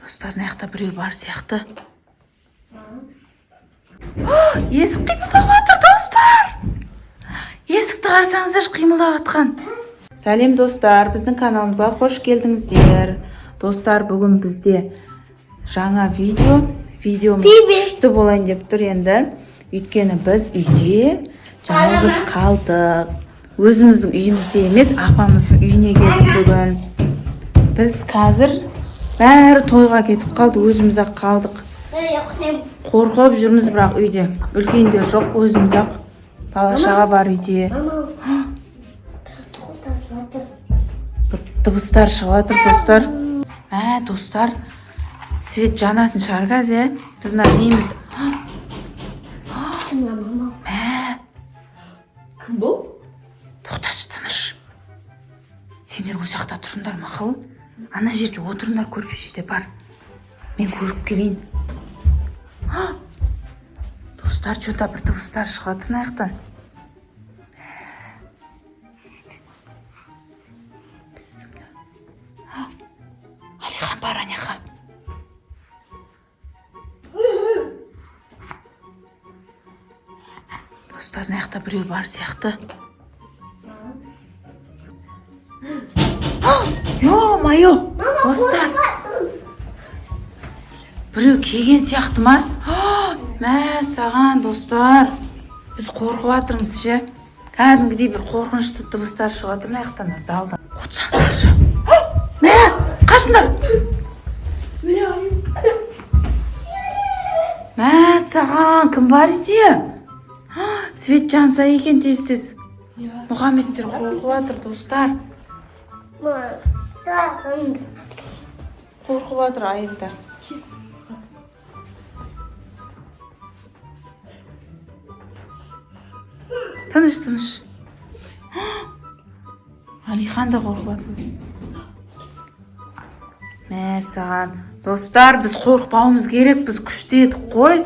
Достар, мына біреу бар сияқты. Есік қимылдап жатыр, достар. Есікті қарасаңыздар, қимылдап жатқан. Сәлем достар, біздің каналымызға қош келдіңіздер. Достар, бүгін бізде жаңа видеомыз күшті болайын деп тұр енді. Өйткені біз үйде жалғыз қалдық. Өзіміздің үйімізде емес, апамыздың үйіне келдік бүгін. Біз қазір бәрі тойға кетіп қалды, өзіміз-ақ қалдық. Қорқып жүрміз, бірақ үйде үлкендер жоқ, өзіміз-ақ. Бала-шаға бар үйде. Бір дыбыстар шығып жатыр, достар. Достар, свет жанатын шығар қазір. Біз нейміз. Кім бұл? Тоқташы, тыныш. Сендер осы жақта тұрыңдар, мақұл? Ана жерде отырыңдар, көрпешеде бар. Мен көріп келейін. Достар, что-то бір дыбыстар шығады аяқтан. Алихан бар, аняға. Достар, аяқта біреу бар сияқты. Ё-моё, достар. Біреу келген сияқты ма? Мә, саған, достар. Біз қорқып жатырмыз, ше. Кәдімгідей бір қорқынышты дыбыстар шығып жатыр аяқтан, залдан. Отсаңдаршы. Мә, қашыңдар. Мә, саған, кім бар үйде? Свет жанса екен тез-тез. Мұхаммедтер қорқып жатыр, достар. Қорқып жатыр айында. Тыныш, тыныш. Алихан да қорқып жатыр. Мә, саған. Достар, біз қорқпауымыз керек, біз күшті едік қой.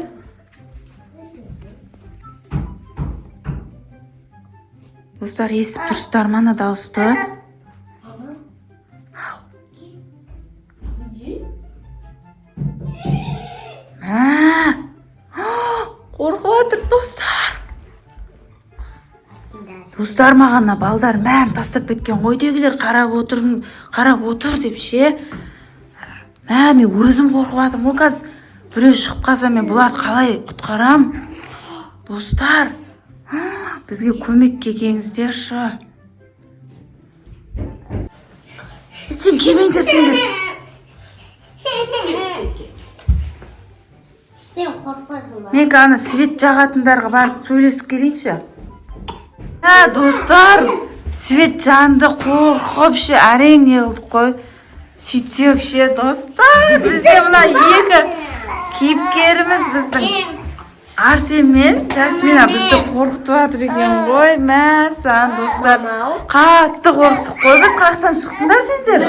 Достар, естіп тұрсыздар ма ана дауысты? Қорқып жатыр, достар. Достар, маған балдар бәрін тастап кеткен қойдегілер қарап отыр деп ше. Мен өзім қорқып жатырмын. Ол қазір біреу шығып қалса, мен бұларды қалай құтқарам? Достар, бізге көмекке келіңіздерші. Сен келмеңдер, сендер. Сен қорқпадың ба? Мен ана свет жағатындарға барып сөйлесіп келейінші. Достар, свет жанды қорқып ше, әрең не қылдық қой. Сөйтсек ше, достар, бізде мына екі кейіпкеріміз біздің Арсен мен Жасмина бізді қорқытып жатыр екен ғой. Мә, саған, достар, қатты қорқытып қой. Біз қақтан шықтыңдар сендер?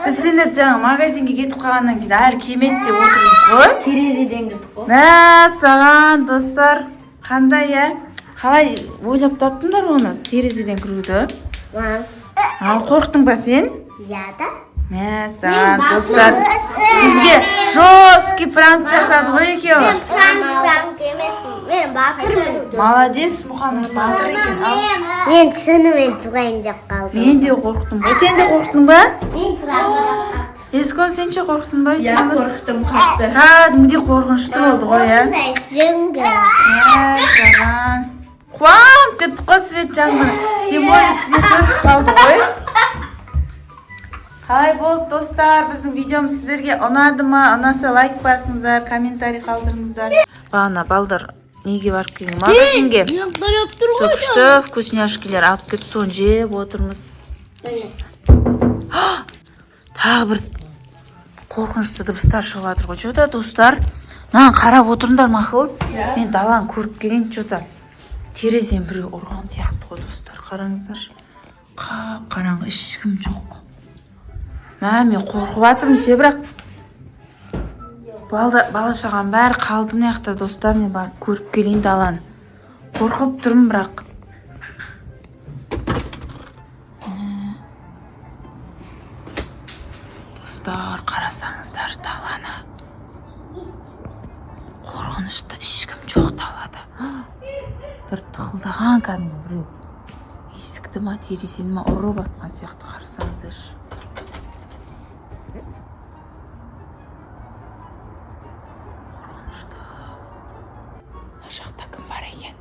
Біз сендер жаңа магазинге кетіп қалғаннан кейін әлі келмеді деп отырмыз ғой. Терезеден кірдік қой. Мә, саған, достар, қандай, қалай ойлап таптыңдар оны, терезеден кіруді? Қорқтың ба сен? Яда. Мә, саған, достар, бізге жесткий пранк жасады ғой екеуі. Пранк емеспін, мен батырмын. Молодец, Мұхаммед батыр екен. Мен шынымен жылайын деп қалдым. Мен де қорқтым ба? Сен де қорқтың ба? Мен жылайын. Ескон, сен ше қорқтың ба? Я қорқтым қатты. Кәдімгідей қорқынышты болды ғой, ә? Осындай сүңгі. Саған. Қуанып кетті қой свет жанды. Тем более свет өшіп қалды ғой. Қалай болды, достар? Біздің видеомыз сіздерге ұнады ма? Ұнаса лайк басыңыздар, комментарий қалдырыңыздар. Бағана балдар неге барып келген? Магазинге. Сөкішті вкусняшкелер алып кетіп, соны жеп отырмыз. Тағы бір қорқынышты дыбыстар шығып жатыр ғой. Что-то, достар, маған қарап отырыңдар мақұл. Мен даланы көріп келейін, что-то. Терезеден біреу ұрған сияқты ғой, достар. Қараңыздар. Қараңғы, ешкім жоқ. Мен қорқып жатырмын ше, бірақ бала-шағам бәрі қалды мына жақта, достар. Мен барып көріп келейін даланы. Қорқып тұрмын, бірақ достар, қарасаңыздар даланы. Қорқынышты ешкім жоқ далада. Бір тықылдаған кәдімгі біреу. Есікті ма, терезені ма ұрып атқан сияқты қарасаңыздаршы. Қорқынышты. Ана жақта кім бар екен?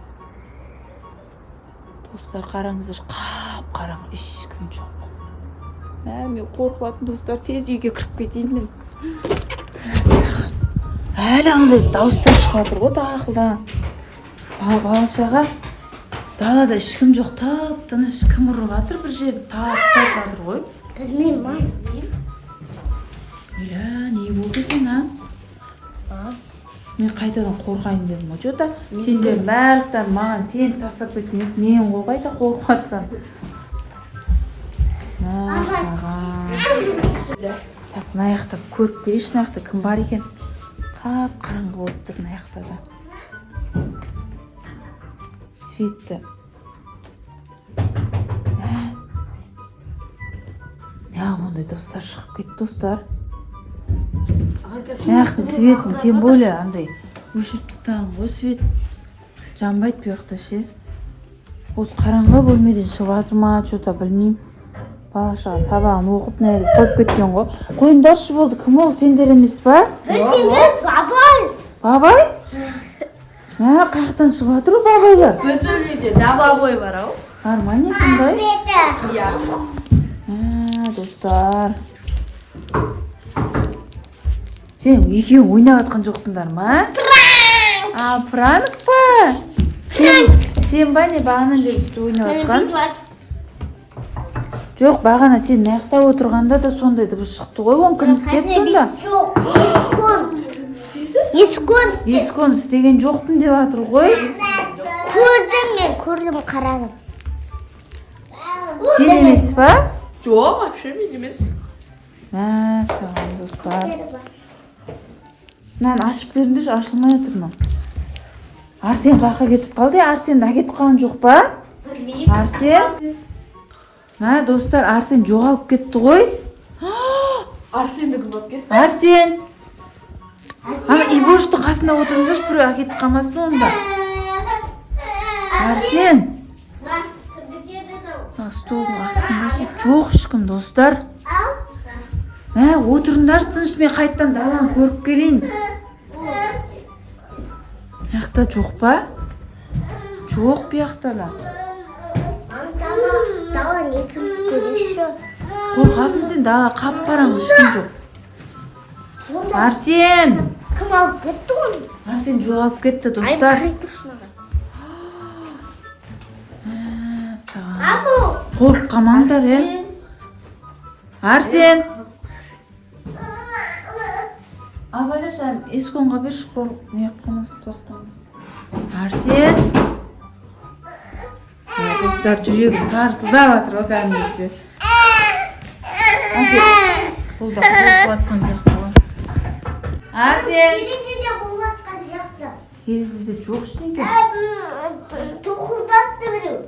Достар, қараңыздар, қап-қараң, ешкім жоқ. Мен қорқыватым достар, тез үйге кіріп кетейін мен. Әлі аңдай дауыстар шығып жатыр ғой дақылдан. Бала-шаға далада ешкім жоқ, тып-тыныш, кім ұрып жатыр бір жерді тастап жатыр ғой. Білмеймін, мам. Ля, не болды екен, а? Мен қайтадан қорқайын дедім ғой. Жота, сендер бәріктен маған сен тастап кеткен, мен ғой қайта қорқып жатқан. Мәсаған. Так, мына жақта көріп келейші, мына жақта кім бар екен? Қап-қараңғы болып тұр мына жақта да. Светті. Неғып ондай достар шығып кетті, достар. Мына светін, тем более андай өшіріп тастаған ғой свет. Жанбайды бұл жақта ше. Осы қараңғы бөлмеден шығып жатыр ма, что-то білмеймін. Бала-шаға сабағын оқып нәрі қойып кеткен ғой. Қойындаршы болды, кім ол, сендер емес па? Сендер бабай. Бабай? Қаяқтан шығып жатыр бабайлар? Біз үйде бабай бар ау. Армания сондай? Иә. Достар. Сен екеуің ойнап жатқан жоқсыңдар ма? Пранк па? Сен ба не бағанан бері сөйтіп ойнап жатқан? Жоқ, бағана сен наяқта отырғанда да сондай дыбыс шықты ғой, он кім істеді сонда? Ескон істеген жоқпын деп жатыр ғой. Көрдім, қарадым. Сен емес па? Жоқ, вообще мен емес. Мәсаған, достар. Мынаны ашып беріңдерші, ашылмай жатыр ма? Арсен қаққа кетіп қалды, Арсен да кетіп қалған жоқ па? Арсен? Достар, Арсен жоғалып кетті ғой. Арсенді кім алып кетті? Арсен! Ана Ибоштың қасында отырыңдаршы, біреу әкетіп қалмасын онда. Арсен! Столдың астында ше жоқ ешкім, достар. Отырыңдаршы тыныш, мен қайттан даланы көріп келейін. Яқта жоқ па? Жоқ bu яқта да. Далан екіміз көрейші. Қорқасын сен, дала қап-қараң, ешкім жоқ. Арсен! Кім алып кетті оны? Арсен жоғалып кетті, достар. Қорыққамаңдар, Арсен! Абайлашам, есконға берші қорық, не қылмасын, тоқтамасын. Арсен! Достар, жүрегім тарсылдап жатыр ғой кәдімгіше. Бұл да қорқып жатқан сияқты ғой. Арсен! Терезеде болатқан сияқты. Терезеде жоқ ештеңе. Тоқылдатты біреу.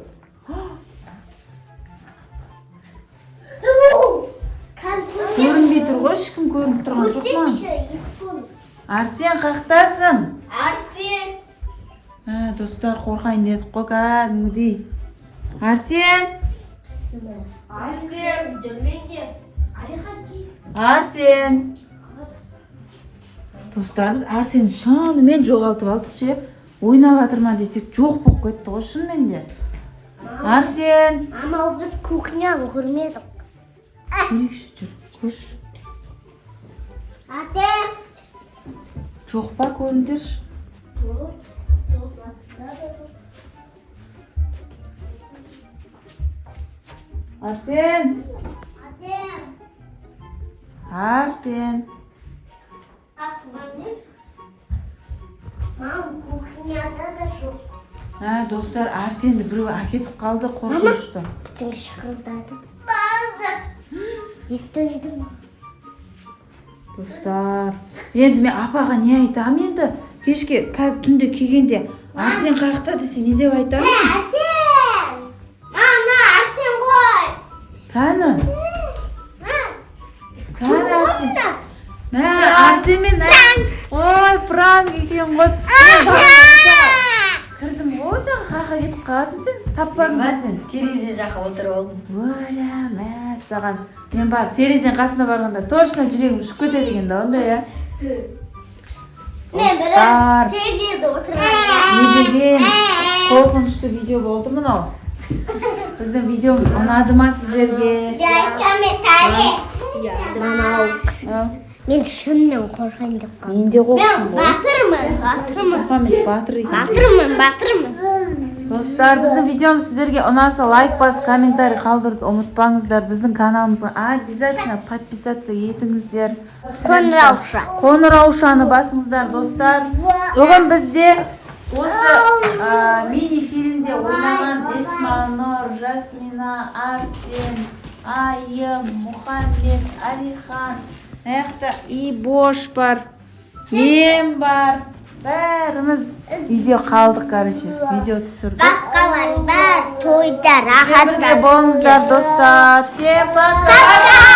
Көрінбей тұр ғой, ешкім көрініп тұрған жоқ ма? Арсен, қақтасың? Арсен! Достар, қорқайын дедік қой кәдімгідей. Арсен! Арсен! Жүрмеңдер. Арсен! Достар, біз Арсен шынымен жоғалтып алдық ше. Ойнап жатыр ма десек, жоқ болып кетті ғой шынымен де. Арсен! Ама біз кухняны көрмедік. Көрейікші, жүр, көрші. Атем! Жоқ па, көріндерші. Арсен! Атем! Арсен! Мам, кухняда да жоқ. Достар, Арсенді біреу әкетіп қалды, қорқынышты. Бүтін шықылдады. Естіңді ма? Достар, енді мен апаға не айтам енді? Кешке қазір түнде келгенде Арсен қаяқта десе не деп айтам? Арсен! Ана, Арсен ғой! Кәні? Кәні Арсен? Арсен. Мә, Арсен мен ой, пранк екен ғой. Кірдім ғой саған қақа кетіп қаласың сен. Таппадың ба сен? Терезе жаққа отырып алдым. Өлә, мә, саған. Мен бар, терезен қасына барғанда точно жүрегім ұшып кетеді екен да, ондай, я. Достар, Тегеді отырады. не деген қорқынышты видео болды мынау. Біздің видеомыз ұнады ма сіздерге? Мен шынымен қорқайын деп қалдым. Мен де қорқым ғой. Батырмын. Мұхаммед батыр екен. Батырмын. Достар, біздің видеомыз сіздерге ұнаса лайк басып, комментарий қалдыруды ұмытпаңыздар. Біздің каналымызға обязательно подписаться етіңіздер. Қоңыраушаны басыңыздар, достар. Бүгін бізде осы мини-фильмде ойнаған Эсма, Нұр, Жасмина, Арсен, Айым, Мұхаммед, Алихан, аяқта Ибош бар, мен бар. Бәріміз видео қалдық, короче, видео түсірдік. Басқалар бәрі тойда рахатта. Болыңыздар, достар. Всем пока!